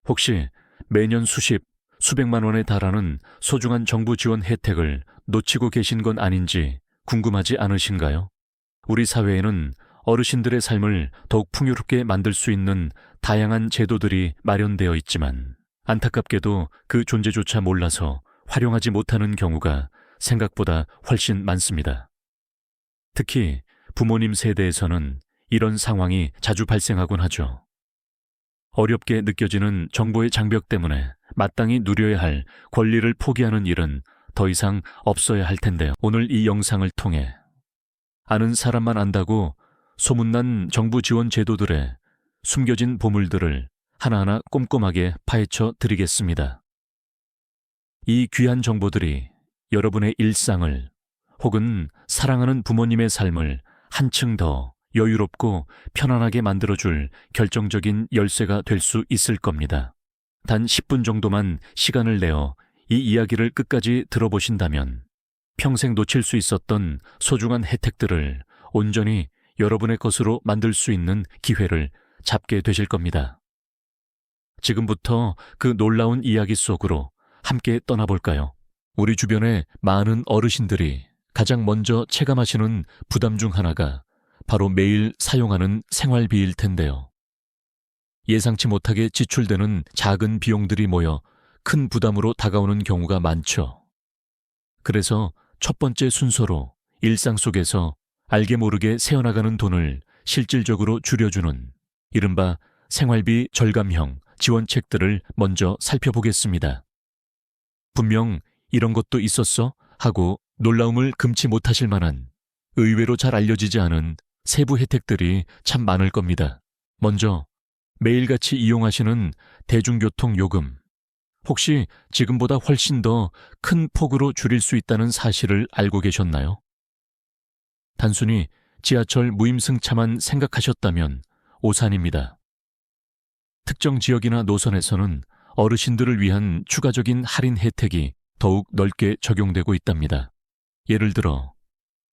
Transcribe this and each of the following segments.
혹시 매년 수백만 원에 달하는 소중한 정부 지원 혜택을 놓치고 계신 건 아닌지 궁금하지 않으신가요? 우리 사회에는 어르신들의 삶을 더욱 풍요롭게 만들 수 있는 다양한 제도들이 마련되어 있지만 안타깝게도 그 존재조차 몰라서 활용하지 못하는 경우가 생각보다 훨씬 많습니다. 특히 부모님 세대에서는 이런 상황이 자주 발생하곤 하죠. 어렵게 느껴지는 정보의 장벽 때문에 마땅히 누려야 할 권리를 포기하는 일은 더 이상 없어야 할 텐데요. 오늘 이 영상을 통해 아는 사람만 안다고 소문난 정부 지원 제도들의 숨겨진 보물들을 하나하나 꼼꼼하게 파헤쳐 드리겠습니다. 이 귀한 정보들이 여러분의 일상을 혹은 사랑하는 부모님의 삶을 한층 더 여유롭고 편안하게 만들어줄 결정적인 열쇠가 될 수 있을 겁니다. 단 10분 정도만 시간을 내어 이 이야기를 끝까지 들어보신다면 평생 놓칠 수 있었던 소중한 혜택들을 온전히 여러분의 것으로 만들 수 있는 기회를 잡게 되실 겁니다. 지금부터 그 놀라운 이야기 속으로 함께 떠나볼까요? 우리 주변의 많은 어르신들이 가장 먼저 체감하시는 부담 중 하나가 바로 매일 사용하는 생활비일 텐데요. 예상치 못하게 지출되는 작은 비용들이 모여 큰 부담으로 다가오는 경우가 많죠. 그래서 첫 번째 순서로 일상 속에서 알게 모르게 새어나가는 돈을 실질적으로 줄여주는 이른바 생활비 절감형 지원책들을 먼저 살펴보겠습니다. 분명 이런 것도 있었어? 하고 놀라움을 금치 못하실 만한 의외로 잘 알려지지 않은 세부 혜택들이 참 많을 겁니다. 먼저 매일같이 이용하시는 대중교통 요금. 혹시 지금보다 훨씬 더 큰 폭으로 줄일 수 있다는 사실을 알고 계셨나요? 단순히 지하철 무임승차만 생각하셨다면 오산입니다. 특정 지역이나 노선에서는 어르신들을 위한 추가적인 할인 혜택이 더욱 넓게 적용되고 있답니다. 예를 들어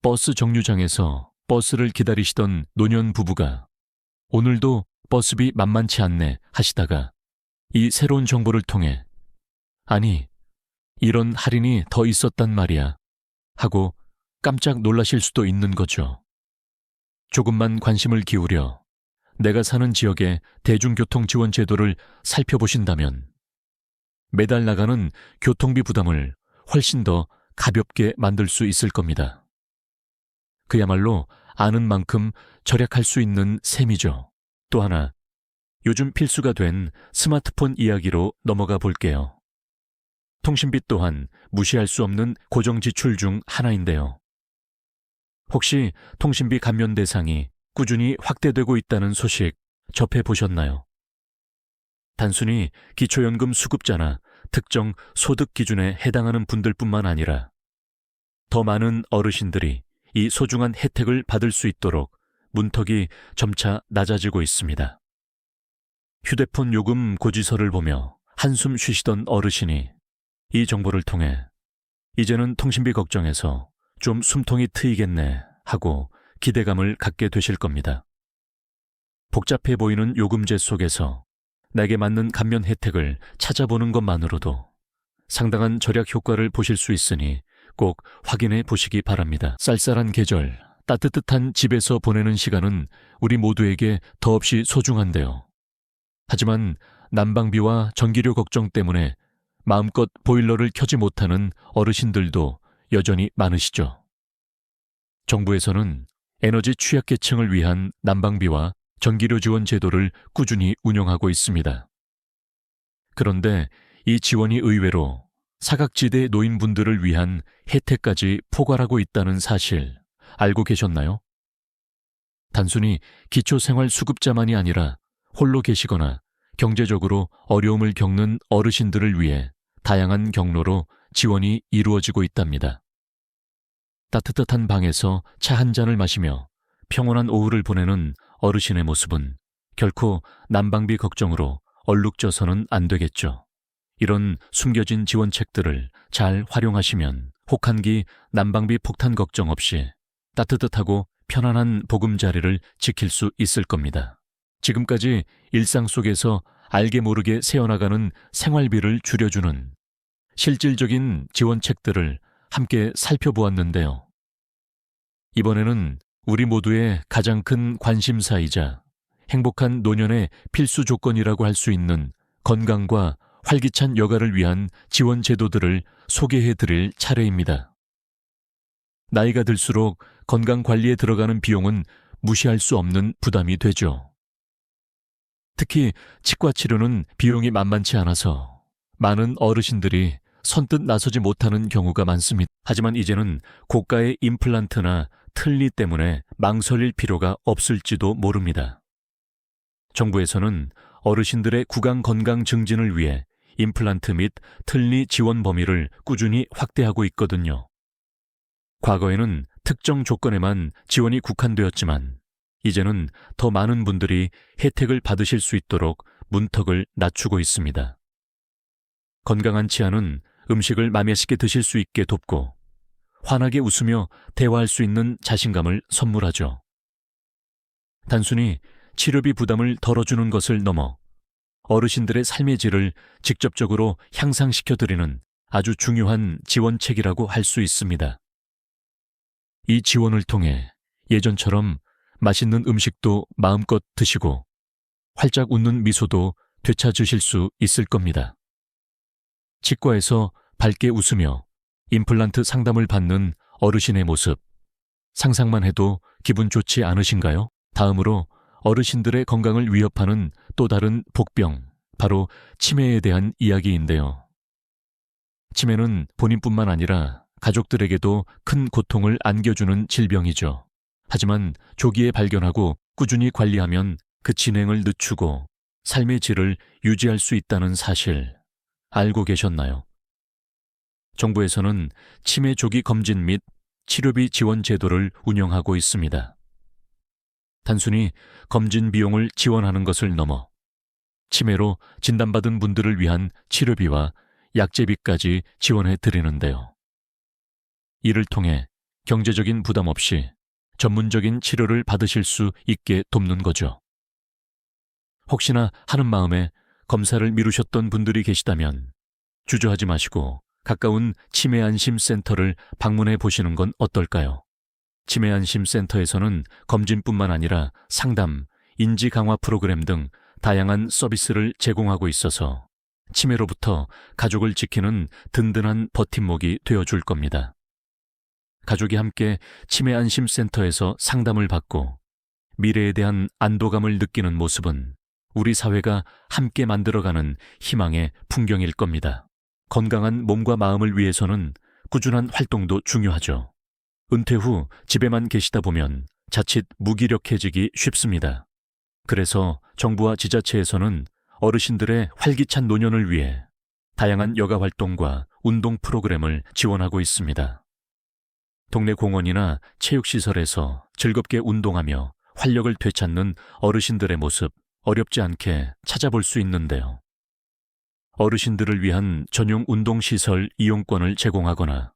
버스 정류장에서 버스를 기다리시던 노년 부부가 오늘도 버스비 만만치 않네 하시다가 이 새로운 정보를 통해 아니, 이런 할인이 더 있었단 말이야 하고 깜짝 놀라실 수도 있는 거죠. 조금만 관심을 기울여 내가 사는 지역의 대중교통 지원 제도를 살펴보신다면 매달 나가는 교통비 부담을 훨씬 더 가볍게 만들 수 있을 겁니다. 그야말로 아는 만큼 절약할 수 있는 셈이죠. 또 하나, 요즘 필수가 된 스마트폰 이야기로 넘어가 볼게요. 통신비 또한 무시할 수 없는 고정지출 중 하나인데요. 혹시 통신비 감면 대상이 꾸준히 확대되고 있다는 소식 접해보셨나요? 단순히 기초연금 수급자나 특정 소득 기준에 해당하는 분들뿐만 아니라 더 많은 어르신들이 이 소중한 혜택을 받을 수 있도록 문턱이 점차 낮아지고 있습니다. 휴대폰 요금 고지서를 보며 한숨 쉬시던 어르신이 이 정보를 통해 이제는 통신비 걱정에서 좀 숨통이 트이겠네 하고 기대감을 갖게 되실 겁니다. 복잡해 보이는 요금제 속에서 내게 맞는 감면 혜택을 찾아보는 것만으로도 상당한 절약 효과를 보실 수 있으니 꼭 확인해 보시기 바랍니다. 쌀쌀한 계절, 따뜻한 집에서 보내는 시간은 우리 모두에게 더없이 소중한데요. 하지만 난방비와 전기료 걱정 때문에 마음껏 보일러를 켜지 못하는 어르신들도 여전히 많으시죠. 정부에서는 에너지 취약계층을 위한 난방비와 전기료 지원 제도를 꾸준히 운영하고 있습니다. 그런데 이 지원이 의외로 사각지대 노인분들을 위한 혜택까지 포괄하고 있다는 사실 알고 계셨나요? 단순히 기초생활수급자만이 아니라 홀로 계시거나 경제적으로 어려움을 겪는 어르신들을 위해 다양한 경로로 지원이 이루어지고 있답니다. 따뜻한 방에서 차 한 잔을 마시며 평온한 오후를 보내는 어르신의 모습은 결코 난방비 걱정으로 얼룩져서는 안 되겠죠. 이런 숨겨진 지원책들을 잘 활용하시면 혹한기 난방비 폭탄 걱정 없이 따뜻하고 편안한 보금자리를 지킬 수 있을 겁니다. 지금까지 일상 속에서 알게 모르게 새어나가는 생활비를 줄여주는 실질적인 지원책들을 함께 살펴보았는데요. 이번에는 우리 모두의 가장 큰 관심사이자 행복한 노년의 필수 조건이라고 할 수 있는 건강과 활기찬 여가를 위한 지원 제도들을 소개해 드릴 차례입니다. 나이가 들수록 건강 관리에 들어가는 비용은 무시할 수 없는 부담이 되죠. 특히 치과 치료는 비용이 만만치 않아서 많은 어르신들이 선뜻 나서지 못하는 경우가 많습니다. 하지만 이제는 고가의 임플란트나 틀니 때문에 망설일 필요가 없을지도 모릅니다. 정부에서는 어르신들의 구강 건강 증진을 위해 임플란트 및 틀니 지원 범위를 꾸준히 확대하고 있거든요. 과거에는 특정 조건에만 지원이 국한되었지만 이제는 더 많은 분들이 혜택을 받으실 수 있도록 문턱을 낮추고 있습니다. 건강한 치아는 음식을 맛있게 드실 수 있게 돕고 환하게 웃으며 대화할 수 있는 자신감을 선물하죠. 단순히 치료비 부담을 덜어주는 것을 넘어 어르신들의 삶의 질을 직접적으로 향상시켜드리는 아주 중요한 지원책이라고 할 수 있습니다. 이 지원을 통해 예전처럼 맛있는 음식도 마음껏 드시고 활짝 웃는 미소도 되찾으실 수 있을 겁니다. 치과에서 밝게 웃으며 임플란트 상담을 받는 어르신의 모습, 상상만 해도 기분 좋지 않으신가요? 다음으로 어르신들의 건강을 위협하는 또 다른 복병, 바로 치매에 대한 이야기인데요. 치매는 본인뿐만 아니라 가족들에게도 큰 고통을 안겨주는 질병이죠. 하지만 조기에 발견하고 꾸준히 관리하면 그 진행을 늦추고 삶의 질을 유지할 수 있다는 사실 알고 계셨나요? 정부에서는 치매 조기 검진 및 치료비 지원 제도를 운영하고 있습니다. 단순히 검진 비용을 지원하는 것을 넘어 치매로 진단받은 분들을 위한 치료비와 약제비까지 지원해 드리는데요. 이를 통해 경제적인 부담 없이 전문적인 치료를 받으실 수 있게 돕는 거죠. 혹시나 하는 마음에 검사를 미루셨던 분들이 계시다면 주저하지 마시고 가까운 치매안심센터를 방문해 보시는 건 어떨까요? 치매안심센터에서는 검진뿐만 아니라 상담, 인지 강화 프로그램 등 다양한 서비스를 제공하고 있어서 치매로부터 가족을 지키는 든든한 버팀목이 되어줄 겁니다. 가족이 함께 치매안심센터에서 상담을 받고 미래에 대한 안도감을 느끼는 모습은 우리 사회가 함께 만들어가는 희망의 풍경일 겁니다. 건강한 몸과 마음을 위해서는 꾸준한 활동도 중요하죠. 은퇴 후 집에만 계시다 보면 자칫 무기력해지기 쉽습니다. 그래서 정부와 지자체에서는 어르신들의 활기찬 노년을 위해 다양한 여가 활동과 운동 프로그램을 지원하고 있습니다. 동네 공원이나 체육시설에서 즐겁게 운동하며 활력을 되찾는 어르신들의 모습 어렵지 않게 찾아볼 수 있는데요. 어르신들을 위한 전용 운동시설 이용권을 제공하거나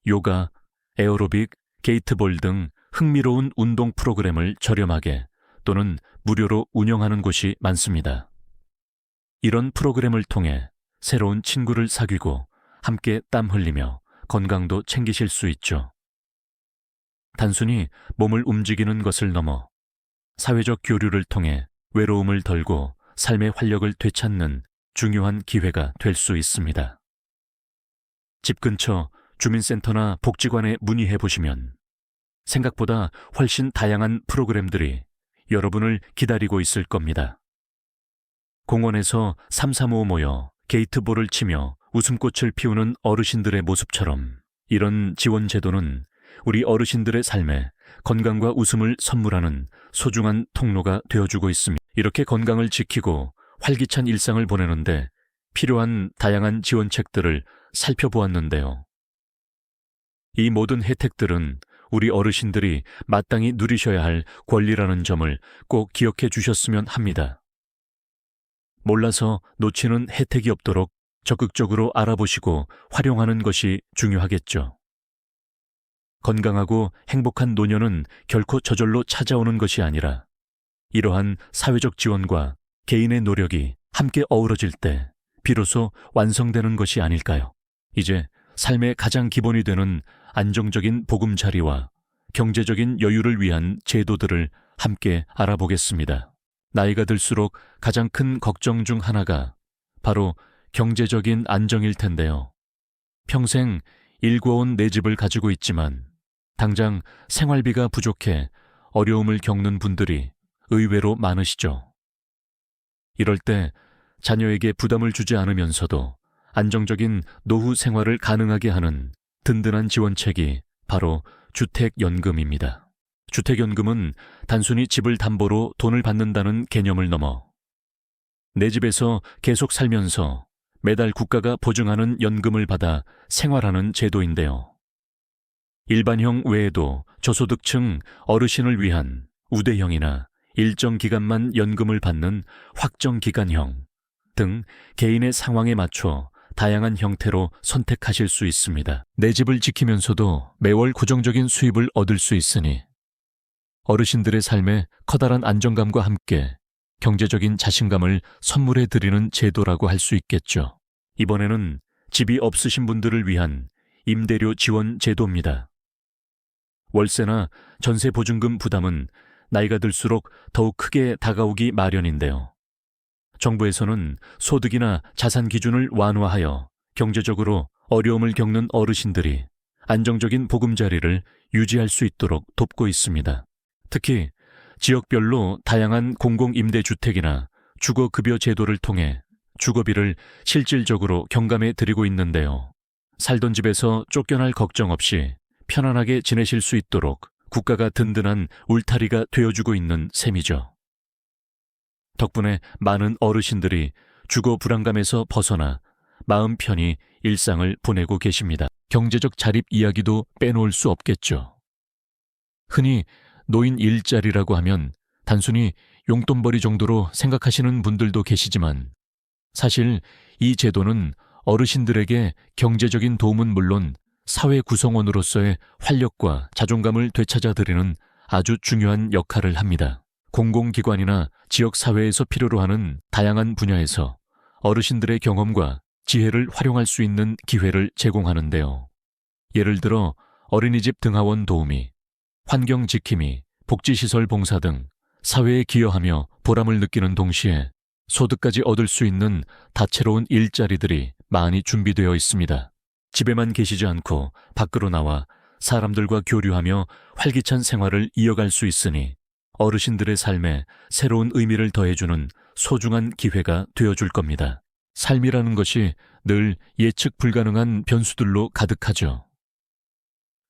요가, 에어로빅, 게이트볼 등 흥미로운 운동 프로그램을 저렴하게 또는 무료로 운영하는 곳이 많습니다. 이런 프로그램을 통해 새로운 친구를 사귀고 함께 땀 흘리며 건강도 챙기실 수 있죠. 단순히 몸을 움직이는 것을 넘어 사회적 교류를 통해 외로움을 덜고 삶의 활력을 되찾는 중요한 기회가 될 수 있습니다. 집 근처 주민센터나 복지관에 문의해 보시면 생각보다 훨씬 다양한 프로그램들이 여러분을 기다리고 있을 겁니다. 공원에서 삼삼오오 모여 게이트볼을 치며 웃음꽃을 피우는 어르신들의 모습처럼 이런 지원 제도는 우리 어르신들의 삶에 건강과 웃음을 선물하는 소중한 통로가 되어주고 있습니다. 이렇게 건강을 지키고 활기찬 일상을 보내는데 필요한 다양한 지원책들을 살펴보았는데요. 이 모든 혜택들은 우리 어르신들이 마땅히 누리셔야 할 권리라는 점을 꼭 기억해 주셨으면 합니다. 몰라서 놓치는 혜택이 없도록 적극적으로 알아보시고 활용하는 것이 중요하겠죠. 건강하고 행복한 노년은 결코 저절로 찾아오는 것이 아니라 이러한 사회적 지원과 개인의 노력이 함께 어우러질 때 비로소 완성되는 것이 아닐까요? 이제 삶의 가장 기본이 되는 안정적인 보금자리와 경제적인 여유를 위한 제도들을 함께 알아보겠습니다. 나이가 들수록 가장 큰 걱정 중 하나가 바로 경제적인 안정일 텐데요. 평생 일궈온 내 집을 가지고 있지만 당장 생활비가 부족해 어려움을 겪는 분들이 의외로 많으시죠. 이럴 때 자녀에게 부담을 주지 않으면서도 안정적인 노후 생활을 가능하게 하는 든든한 지원책이 바로 주택연금입니다. 주택연금은 단순히 집을 담보로 돈을 받는다는 개념을 넘어 내 집에서 계속 살면서 매달 국가가 보증하는 연금을 받아 생활하는 제도인데요. 일반형 외에도 저소득층 어르신을 위한 우대형이나 일정 기간만 연금을 받는 확정기간형 등 개인의 상황에 맞춰 다양한 형태로 선택하실 수 있습니다. 내 집을 지키면서도 매월 고정적인 수입을 얻을 수 있으니 어르신들의 삶에 커다란 안정감과 함께 경제적인 자신감을 선물해 드리는 제도라고 할 수 있겠죠. 이번에는 집이 없으신 분들을 위한 임대료 지원 제도입니다. 월세나 전세 보증금 부담은 나이가 들수록 더욱 크게 다가오기 마련인데요. 정부에서는 소득이나 자산 기준을 완화하여 경제적으로 어려움을 겪는 어르신들이 안정적인 보금자리를 유지할 수 있도록 돕고 있습니다. 특히 지역별로 다양한 공공임대주택이나 주거급여 제도를 통해 주거비를 실질적으로 경감해 드리고 있는데요. 살던 집에서 쫓겨날 걱정 없이 편안하게 지내실 수 있도록 국가가 든든한 울타리가 되어주고 있는 셈이죠. 덕분에 많은 어르신들이 주거 불안감에서 벗어나 마음 편히 일상을 보내고 계십니다. 경제적 자립 이야기도 빼놓을 수 없겠죠. 흔히 노인 일자리라고 하면 단순히 용돈벌이 정도로 생각하시는 분들도 계시지만 사실 이 제도는 어르신들에게 경제적인 도움은 물론 사회 구성원으로서의 활력과 자존감을 되찾아드리는 아주 중요한 역할을 합니다. 공공기관이나 지역사회에서 필요로 하는 다양한 분야에서 어르신들의 경험과 지혜를 활용할 수 있는 기회를 제공하는데요. 예를 들어 어린이집 등하원 도우미, 환경지킴이, 복지시설 봉사 등 사회에 기여하며 보람을 느끼는 동시에 소득까지 얻을 수 있는 다채로운 일자리들이 많이 준비되어 있습니다. 집에만 계시지 않고 밖으로 나와 사람들과 교류하며 활기찬 생활을 이어갈 수 있으니 어르신들의 삶에 새로운 의미를 더해주는 소중한 기회가 되어줄 겁니다. 삶이라는 것이 늘 예측 불가능한 변수들로 가득하죠.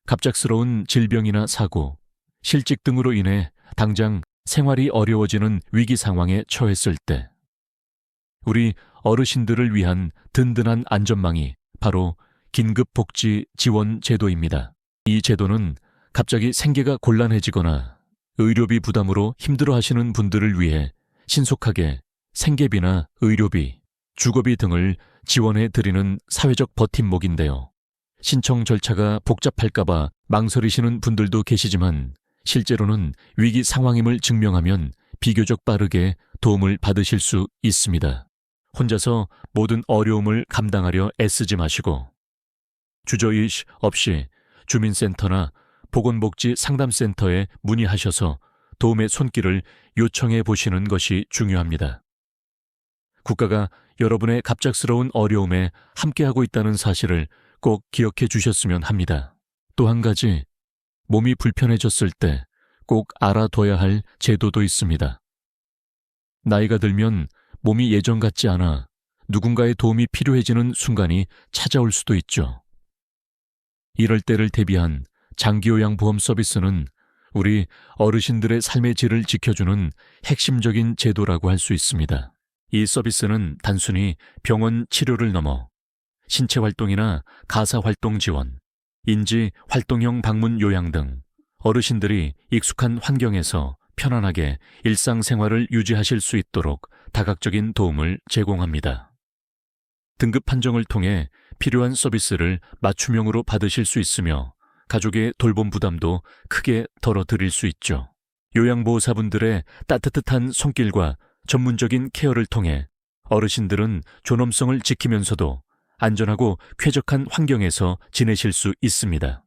갑작스러운 질병이나 사고, 실직 등으로 인해 당장 생활이 어려워지는 위기 상황에 처했을 때 우리 어르신들을 위한 든든한 안전망이 바로 긴급복지 지원 제도입니다. 이 제도는 갑자기 생계가 곤란해지거나 의료비 부담으로 힘들어하시는 분들을 위해 신속하게 생계비나 의료비, 주거비 등을 지원해 드리는 사회적 버팀목인데요. 신청 절차가 복잡할까봐 망설이시는 분들도 계시지만 실제로는 위기 상황임을 증명하면 비교적 빠르게 도움을 받으실 수 있습니다. 혼자서 모든 어려움을 감당하려 애쓰지 마시고 주저의식 없이 주민센터나 보건복지 상담센터에 문의하셔서 도움의 손길을 요청해 보시는 것이 중요합니다. 국가가 여러분의 갑작스러운 어려움에 함께하고 있다는 사실을 꼭 기억해 주셨으면 합니다. 또 한 가지, 몸이 불편해졌을 때 꼭 알아둬야 할 제도도 있습니다. 나이가 들면 몸이 예전 같지 않아 누군가의 도움이 필요해지는 순간이 찾아올 수도 있죠. 이럴 때를 대비한 장기요양보험 서비스는 우리 어르신들의 삶의 질을 지켜주는 핵심적인 제도라고 할 수 있습니다. 이 서비스는 단순히 병원 치료를 넘어 신체 활동이나 가사 활동 지원, 인지 활동형 방문 요양 등 어르신들이 익숙한 환경에서 편안하게 일상생활을 유지하실 수 있도록 다각적인 도움을 제공합니다. 등급 판정을 통해 필요한 서비스를 맞춤형으로 받으실 수 있으며 가족의 돌봄 부담도 크게 덜어드릴 수 있죠. 요양보호사분들의 따뜻한 손길과 전문적인 케어를 통해 어르신들은 존엄성을 지키면서도 안전하고 쾌적한 환경에서 지내실 수 있습니다.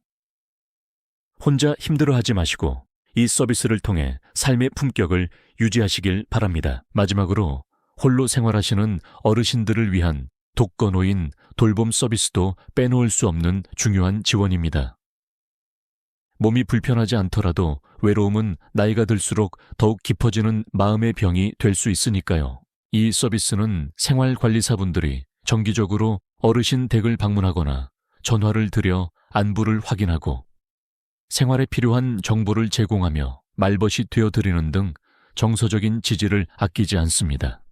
혼자 힘들어하지 마시고 이 서비스를 통해 삶의 품격을 유지하시길 바랍니다. 마지막으로 홀로 생활하시는 어르신들을 위한 독거노인 돌봄 서비스도 빼놓을 수 없는 중요한 지원입니다. 몸이 불편하지 않더라도 외로움은 나이가 들수록 더욱 깊어지는 마음의 병이 될 수 있으니까요. 이 서비스는 생활관리사분들이 정기적으로 어르신 댁을 방문하거나 전화를 드려 안부를 확인하고 생활에 필요한 정보를 제공하며 말벗이 되어드리는 등 정서적인 지지를 아끼지 않습니다.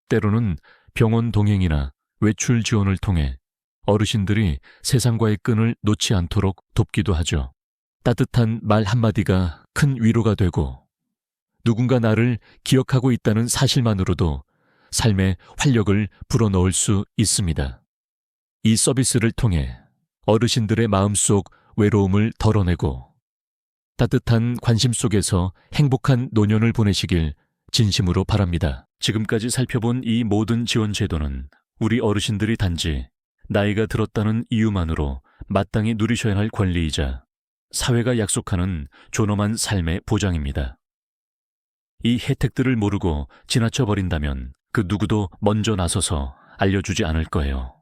때로는 병원 동행이나 외출 지원을 통해 어르신들이 세상과의 끈을 놓지 않도록 돕기도 하죠. 따뜻한 말 한마디가 큰 위로가 되고 누군가 나를 기억하고 있다는 사실만으로도 삶에 활력을 불어넣을 수 있습니다. 이 서비스를 통해 어르신들의 마음속 외로움을 덜어내고 따뜻한 관심 속에서 행복한 노년을 보내시길 진심으로 바랍니다. 지금까지 살펴본 이 모든 지원 제도는 우리 어르신들이 단지 나이가 들었다는 이유만으로 마땅히 누리셔야 할 권리이자 사회가 약속하는 존엄한 삶의 보장입니다. 이 혜택들을 모르고 지나쳐 버린다면 그 누구도 먼저 나서서 알려주지 않을 거예요.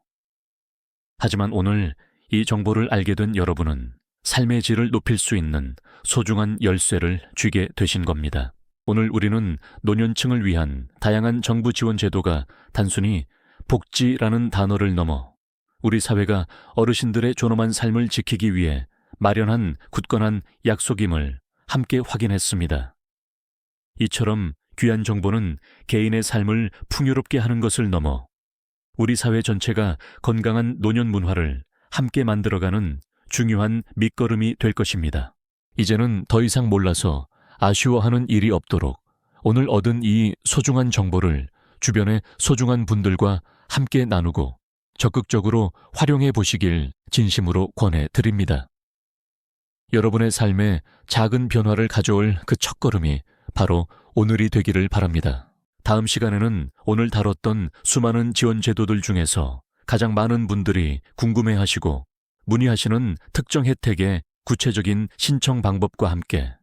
하지만 오늘 이 정보를 알게 된 여러분은 삶의 질을 높일 수 있는 소중한 열쇠를 쥐게 되신 겁니다. 오늘 우리는 노년층을 위한 다양한 정부 지원 제도가 단순히 복지라는 단어를 넘어 우리 사회가 어르신들의 존엄한 삶을 지키기 위해 마련한 굳건한 약속임을 함께 확인했습니다. 이처럼 귀한 정보는 개인의 삶을 풍요롭게 하는 것을 넘어 우리 사회 전체가 건강한 노년 문화를 함께 만들어가는 중요한 밑거름이 될 것입니다. 이제는 더 이상 몰라서 아쉬워하는 일이 없도록 오늘 얻은 이 소중한 정보를 주변의 소중한 분들과 함께 나누고 적극적으로 활용해 보시길 진심으로 권해 드립니다. 여러분의 삶에 작은 변화를 가져올 그 첫걸음이 바로 오늘이 되기를 바랍니다. 다음 시간에는 오늘 다뤘던 수많은 지원 제도들 중에서 가장 많은 분들이 궁금해하시고 문의하시는 특정 혜택의 구체적인 신청 방법과 함께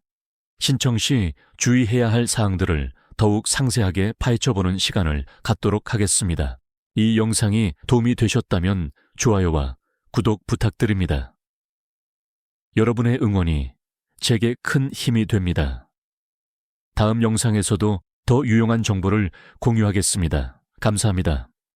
신청 시 주의해야 할 사항들을 더욱 상세하게 파헤쳐보는 시간을 갖도록 하겠습니다. 이 영상이 도움이 되셨다면 좋아요와 구독 부탁드립니다. 여러분의 응원이 제게 큰 힘이 됩니다. 다음 영상에서도 더 유용한 정보를 공유하겠습니다. 감사합니다.